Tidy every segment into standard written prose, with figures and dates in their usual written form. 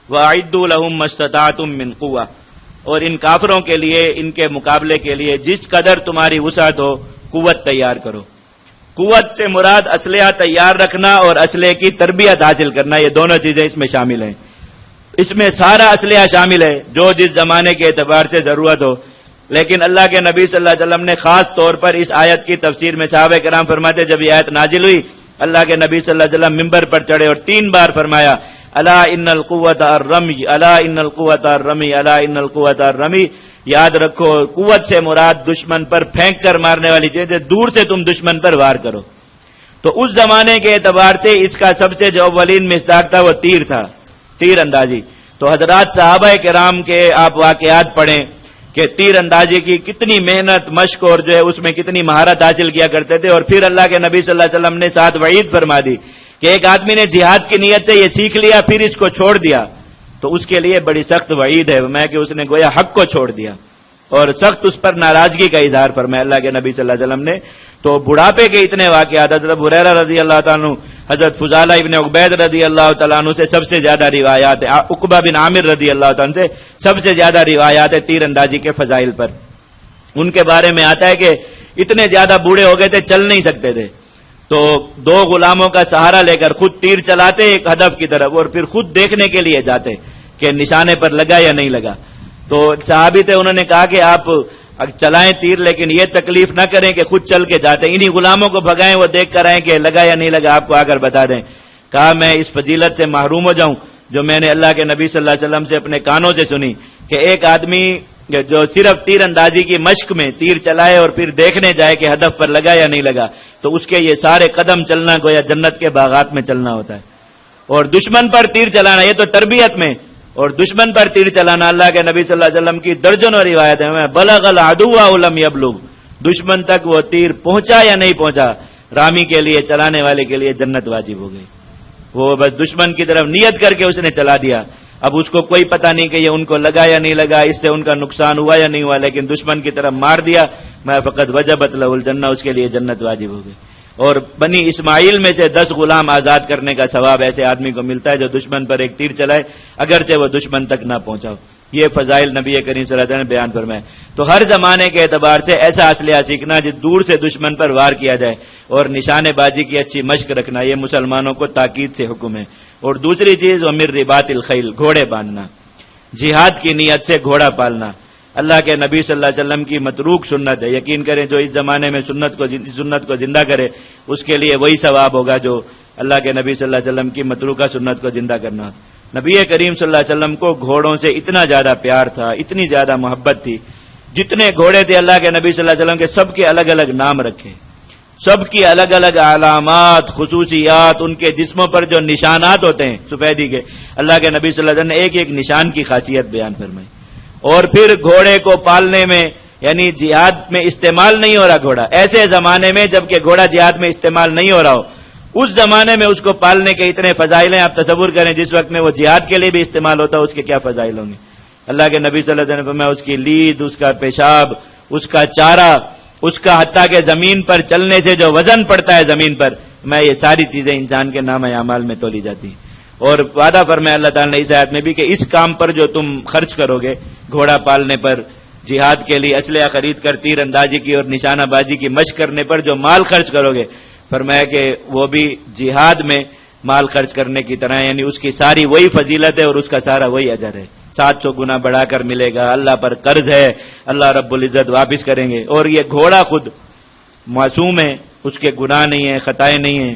وَأَعِدُّوا لَهُم مَّا اسْتَطَعْتُم مِّن قُوَّةٍ، اور ان کافروں کے لیے، ان کے مقابلے کے لیے جس قدر تمہاری وسعت ہو قوت تیار کرو۔ قوت سے مراد اسلحہ تیار رکھنا اور اسلحے کی تربیت حاصل کرنا، یہ دونوں چیزیں اس میں شامل ہیں۔ اس میں سارا اسلحہ شامل ہے جو جس زمانے کے اعتبار سے ضرورت ہو، لیکن اللہ کے نبی صلی اللہ علیہ وسلم نے خاص طور پر اس آیت کی تفسیر میں صحابہ کرام فرماتے جب یہ آیت نازل ہوئی، اللہ کے نبی صلی اللہ علیہ وسلم ممبر پر چڑھے اور 3 بار فرمایا الا ان القوۃ الرمی، الا ان القوۃ الرمی، الا ان القوۃ الرمی۔ یاد رکھو قوت سے مراد دشمن پر پھینک کر مارنے والی چیز ہے، دور سے تم دشمن پر وار کرو۔ تو اس زمانے کے اعتبار سے اس کا سب سے جو اولین مصداق تھا وہ تیر تھا، تیر اندازی۔ تو حضرات صحابہ کرام کے آپ واقعات پڑھیں کہ تیر اندازی کی کتنی محنت مشق اور جو ہے اس میں کتنی مہارت حاصل کیا کرتے تھے، اور پھر اللہ کے نبی صلی اللہ علیہ وسلم نے ساتھ وعید فرما دی کہ ایک آدمی نے جہاد کی نیت سے یہ سیکھ لیا پھر اس کو چھوڑ دیا تو اس کے لیے بڑی سخت وعید ہے، میں کہ اس نے گویا حق کو چھوڑ دیا اور سخت اس پر ناراضگی کا اظہار فرمایا اللہ کے نبی صلی اللہ علیہ وسلم نے۔ تو بڑھاپے کے اتنے واقعات، حضرت ہریرہ رضی اللہ تعالیٰ عنہ، حضرت فضالہ ابن عبید رضی اللہ تعالیٰ عنہ سے سب سے زیادہ روایات ہیں، عقبہ بن عامر رضی اللہ تعالیٰ عنہ سے سب سے زیادہ روایات ہیں تیر اندازی کے فضائل پر۔ ان کے بارے میں آتا ہے کہ اتنے زیادہ بوڑھے ہو گئے تھے، چل نہیں سکتے تھے، تو 2 غلاموں کا سہارا لے کر خود تیر چلاتے ایک ہدف کی طرف اور پھر خود دیکھنے کے لیے جاتے کہ نشانے پر لگا یا نہیں لگا۔ تو صحابی تھے، انہوں نے کہا کہ آپ چلائیں تیر لیکن یہ تکلیف نہ کریں کہ خود چل کے جاتے، انہی غلاموں کو بھگائیں وہ دیکھ کر آئیں کہ لگا یا نہیں لگا، آپ کو آ کر بتا دیں۔ کہا میں اس فضیلت سے محروم ہو جاؤں جو میں نے اللہ کے نبی صلی اللہ علیہ وسلم سے اپنے کانوں سے سنی کہ ایک آدمی جو صرف تیر اندازی کی مشق میں تیر چلائے اور پھر دیکھنے جائے کہ ہدف پر لگا یا نہیں لگا تو اس کے یہ سارے قدم چلنا گویا جنت کے باغات میں چلنا ہوتا ہے۔ اور دشمن پر تیر چلانا یہ تو تربیت میں، اور دشمن پر تیر چلانا اللہ کے نبی صلی اللہ علیہ وسلم کی درجنوں روایت ہے، بلغ العدو ولم یبلغ، دشمن تک وہ تیر پہنچا یا نہیں پہنچا، رامی کے لیے چلانے والے کے لیے جنت واجب ہو گئی۔ وہ بس دشمن کی طرف نیت کر کے اس نے چلا دیا، اب اس کو کوئی پتہ نہیں کہ یہ ان کو لگا یا نہیں لگا، اس سے ان کا نقصان ہوا یا نہیں ہوا، لیکن دشمن کی طرف مار دیا، میں فقط وجبت لہ الجنہ، اس کے لیے جنت واجب ہو گئی۔ اور بنی اسماعیل میں سے 10 غلام آزاد کرنے کا ثواب ایسے آدمی کو ملتا ہے جو دشمن پر ایک تیر چلائے اگرچہ وہ دشمن تک نہ پہنچا ہو۔ یہ فضائل نبی کریم صلی اللہ علیہ وسلم نے بیان فرمائے۔ تو ہر زمانے کے اعتبار سے ایسا اسلحہ سیکھنا جو دور سے دشمن پر وار کیا جائے اور نشانے بازی کی اچھی مشق رکھنا، یہ مسلمانوں کو تاکید سے حکم ہے۔ اور دوسری چیز وَمِن رِبَاطِ الْخَيْلِ، گھوڑے باندھنا، جہاد کی نیت سے گھوڑا پالنا اللہ کے نبی صلی اللہ علیہ وسلم کی متروک سنت ہے۔ یقین کریں جو اس زمانے میں سنت کو زندہ کرے اس کے لیے وہی ثواب ہوگا جو اللہ کے نبی صلی اللہ علیہ وسلم کی متروکہ سنت کو زندہ کرنا۔ نبی کریم صلی اللہ علیہ وسلم کو گھوڑوں سے اتنا زیادہ پیار تھا، اتنی زیادہ محبت تھی، جتنے گھوڑے تھے اللہ کے نبی صلی اللہ علیہ وسلم کے سب کے الگ الگ نام رکھے، سب کی الگ الگ علامات، خصوصیات، ان کے جسموں پر جو نشانات ہوتے ہیں سفیدی کے، اللہ کے نبی صلی اللہ علیہ وسلم نے ایک ایک نشان کی خاصیت بیان فرمائی۔ اور پھر گھوڑے کو پالنے میں یعنی جہاد میں استعمال نہیں ہو رہا گھوڑا، ایسے زمانے میں جب کہ گھوڑا جہاد میں استعمال نہیں ہو رہا ہو، اس زمانے میں اس کو پالنے کے اتنے فضائل ہیں، آپ تصور کریں جس وقت میں وہ جہاد کے لیے بھی استعمال ہوتا ہے اس کے کیا فضائل ہوں گے۔ اللہ کے نبی صلی اللہ علیہ وسلم نے فرمایا اس کی لید، اس کا پیشاب، اس کا چارہ، اس کا حتیٰ کہ زمین پر چلنے سے جو وزن پڑتا ہے زمین پر، میں یہ ساری چیزیں انسان کے نام اعمال میں تولی جاتی ہیں۔ اور وعدہ فرمایا اللہ تعالیٰ نے اس آیت میں بھی کہ اس کام پر جو تم خرچ کرو گے، گھوڑا پالنے پر، جہاد کے لیے اسلحہ خرید کر تیر اندازی کی اور نشانہ بازی کی مشق کرنے پر جو مال خرچ کرو گے، فرمایا کہ وہ بھی جہاد میں مال خرچ کرنے کی طرح، یعنی اس کی ساری وہی فضیلت ہے اور اس کا سارا وہی اجر ہے، 700 گنا بڑھا کر ملے گا۔ اللہ پر قرض ہے، اللہ رب العزت واپس کریں گے۔ اور یہ گھوڑا خود معصوم ہے، اس کے گناہ نہیں ہیں، خطائیں نہیں ہیں،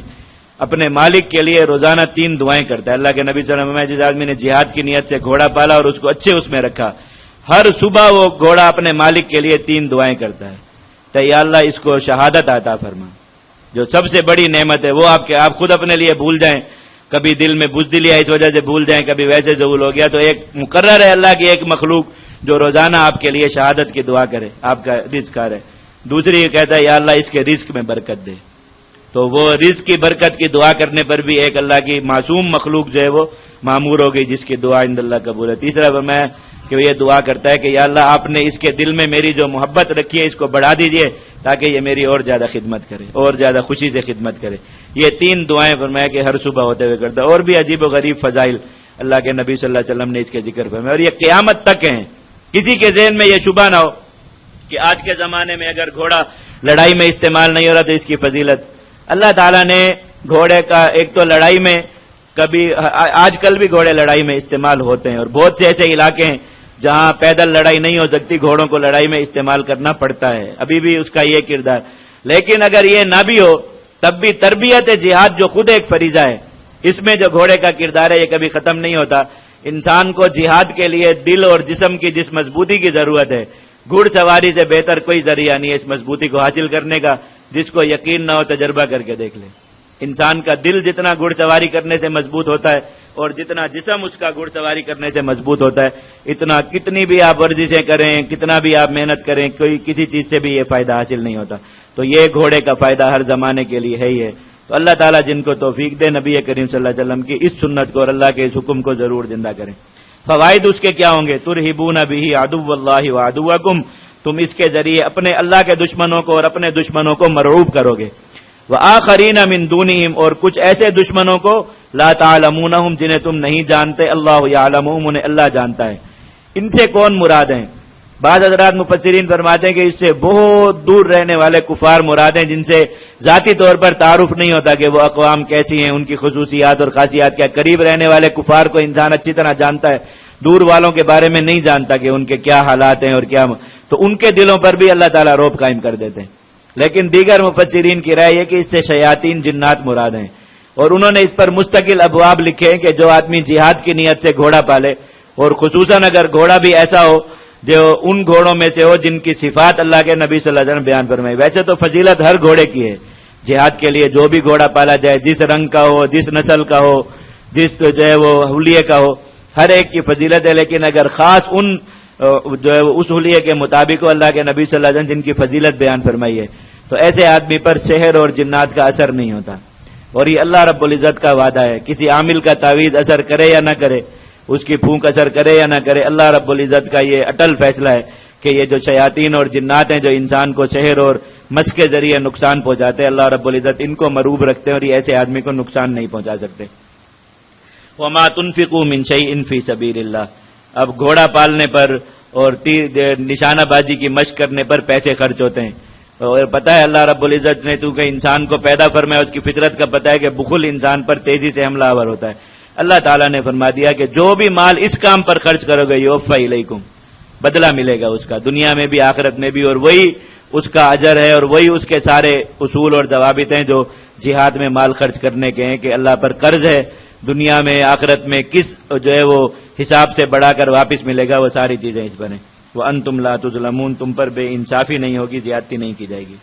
اپنے مالک کے لیے روزانہ 3 دعائیں کرتا ہے۔ اللہ کے نبی صلی اللہ علیہ وسلم جس آدمی نے جہاد کی نیت سے گھوڑا پالا اور اس کو اچھے اس میں رکھا، ہر صبح وہ گھوڑا اپنے مالک کے لیے 3 دعائیں کرتا ہے، تو یا اللہ اس کو شہادت عطا فرما، جو سب سے بڑی نعمت ہے وہ آپ خود اپنے لیے بھول جائیں، کبھی دل میں بزدلی ہے اس وجہ سے بھول جائیں، کبھی ویسے ظہور ہو گیا، تو ایک مقرر ہے اللہ کی ایک مخلوق جو روزانہ آپ کے لیے شہادت کی دعا کرے، آپ کا رزق ہے۔ دوسری یہ کہتا ہے یا اللہ اس کے رزق میں برکت دے، تو وہ رزق کی برکت کی دعا کرنے پر بھی ایک اللہ کی معصوم مخلوق جو ہے وہ معمور ہو گئی جس کی دعا عند اللہ قبول ہے۔ تیسرا فرمایا کہ وہ یہ دعا کرتا ہے کہ یا اللہ آپ نے اس کے دل میں میری جو محبت رکھی ہے اس کو بڑھا دیجئے تاکہ یہ میری اور زیادہ خدمت کرے، اور زیادہ خوشی سے خدمت کرے۔ یہ 3 دعائیں فرمایا کہ ہر صبح ہوتے ہوئے کرتا ہے۔ اور بھی عجیب و غریب فضائل اللہ کے نبی صلی اللہ علیہ وسلم نے اس کے ذکر فرمایا، اور یہ قیامت تک ہیں۔ کسی کے ذہن میں یہ شبہ نہ ہو کہ آج کے زمانے میں اگر گھوڑا لڑائی میں استعمال نہیں ہو رہا تو اس کی فضیلت، اللہ تعالیٰ نے گھوڑے کا ایک تو لڑائی میں کبھی، آج کل بھی گھوڑے لڑائی میں استعمال ہوتے ہیں، اور بہت سے ایسے علاقے ہیں جہاں پیدل لڑائی نہیں ہو سکتی، گھوڑوں کو لڑائی میں استعمال کرنا پڑتا ہے، ابھی بھی اس کا یہ کردار۔ لیکن اگر یہ نہ بھی ہو تب بھی تربیت جہاد جو خود ایک فریضہ ہے، اس میں جو گھوڑے کا کردار ہے یہ کبھی ختم نہیں ہوتا۔ انسان کو جہاد کے لیے دل اور جسم کی جس مضبوطی کی ضرورت ہے، گھڑ سواری سے بہتر کوئی ذریعہ نہیں ہے اس مضبوطی کو حاصل کرنے کا۔ جس کو یقین نہ ہو تجربہ کر کے دیکھ لے، انسان کا دل جتنا گھڑ سواری کرنے سے مضبوط ہوتا ہے اور جتنا جسم اس کا گھڑ سواری کرنے سے مضبوط ہوتا ہے، اتنا کتنی بھی آپ ورزشیں کریں، کتنا بھی آپ محنت کریں، کوئی کسی چیز سے بھی یہ فائدہ حاصل نہیں ہوتا۔ تو یہ گھوڑے کا فائدہ ہر زمانے کے لیے ہے ہی ہے۔ تو اللہ تعالیٰ جن کو توفیق دے نبی کریم صلی اللہ علیہ وسلم کی اس سنت کو اور اللہ کے اس حکم کو ضرور زندہ کریں۔ فوائد اس کے کیا ہوں گے؟ ترہبون بہ عدو اللہ وعدوکم، تم اس کے ذریعے اپنے اللہ کے دشمنوں کو اور اپنے دشمنوں کو مرعوب کرو گے۔ وآخرین من دونہم، اور کچھ ایسے دشمنوں کو لا تعلمونہم جنہیں تم نہیں جانتے، اللہ یعلمہم انہیں اللہ جانتا ہے۔ ان سے کون مراد ہیں؟ بعض حضرات مفسرین فرماتے ہیں کہ اس سے بہت دور رہنے والے کفار مراد ہیں، جن سے ذاتی طور پر تعارف نہیں ہوتا کہ وہ اقوام کیسی ہیں، ان کی خصوصیات اور خاصیات کیا۔ قریب رہنے والے کفار کو انسان اچھی طرح جانتا ہے، دور والوں کے بارے میں نہیں جانتا کہ ان کے کیا حالات ہیں اور کیا، تو ان کے دلوں پر بھی اللہ تعالیٰ رعب قائم کر دیتے ہیں۔ لیکن دیگر مفسرین کی رائے یہ کہ اس سے شیاطین جنات مراد ہیں، اور انہوں نے اس پر مستقل ابواب لکھے ہیں کہ جو آدمی جہاد کی نیت سے گھوڑا پالے، اور خصوصاً اگر گھوڑا بھی ایسا ہو جو ان گھوڑوں میں سے ہو جن کی صفات اللہ کے نبی صلی اللہ علیہ وسلم بیان فرمائی۔ ویسے تو فضیلت ہر گھوڑے کی ہے، جہاد کے لیے جو بھی گھوڑا پالا جائے، جس رنگ کا ہو، جس نسل کا ہو، جس جو ہے وہ حلیے کا ہو، ہر ایک کی فضیلت ہے۔ لیکن اگر خاص ان جو ہے اس حلیے کے مطابق اللہ کے نبی صلی اللہ علیہ وسلم جن کی فضیلت بیان فرمائی ہے، تو ایسے آدمی پر سحر اور جنات کا اثر نہیں ہوتا۔ اور یہ اللہ رب العزت کا وعدہ ہے، کسی عامل کا تعویذ اثر کرے یا نہ کرے، اس کی پھونک اثر کرے یا نہ کرے، اللہ رب العزت کا یہ اٹل فیصلہ ہے کہ یہ جو شیاطین اور جنات ہیں جو انسان کو سحر اور مس کے ذریعے نقصان پہنچاتے ہیں، اللہ رب العزت ان کو مرعوب رکھتے ہیں اور یہ ایسے آدمی کو نقصان نہیں پہنچا سکتے۔ وما تنفقوا من شيء في سبيل الله، اب گھوڑا پالنے پر اور نشانہ بازی کی مشق کرنے پر پیسے خرچ ہوتے ہیں، اور پتہ ہے اللہ رب العزت نے چونکہ انسان کو پیدا فرمایا، اس کی فطرت کا پتہ ہے کہ بخل انسان پر تیزی سے حملہ آور ہوتا ہے۔ اللہ تعالیٰ نے فرما دیا کہ جو بھی مال اس کام پر خرچ کرو گے یوفی الیکم، بدلہ ملے گا اس کا، دنیا میں بھی آخرت میں بھی، اور وہی اس کا اجر ہے اور وہی اس کے سارے اصول اور ضوابط ہیں جو جہاد میں مال خرچ کرنے کے ہیں کہ اللہ پر قرض ہے، دنیا میں آخرت میں کس جو ہے وہ حساب سے بڑھا کر واپس ملے گا، وہ ساری چیزیں اس پر ہیں۔ وَأَنْتُمْ لَا تُظْلَمُونَ، تم پر بے انصافی نہیں ہوگی، زیادتی نہیں کی جائے گی۔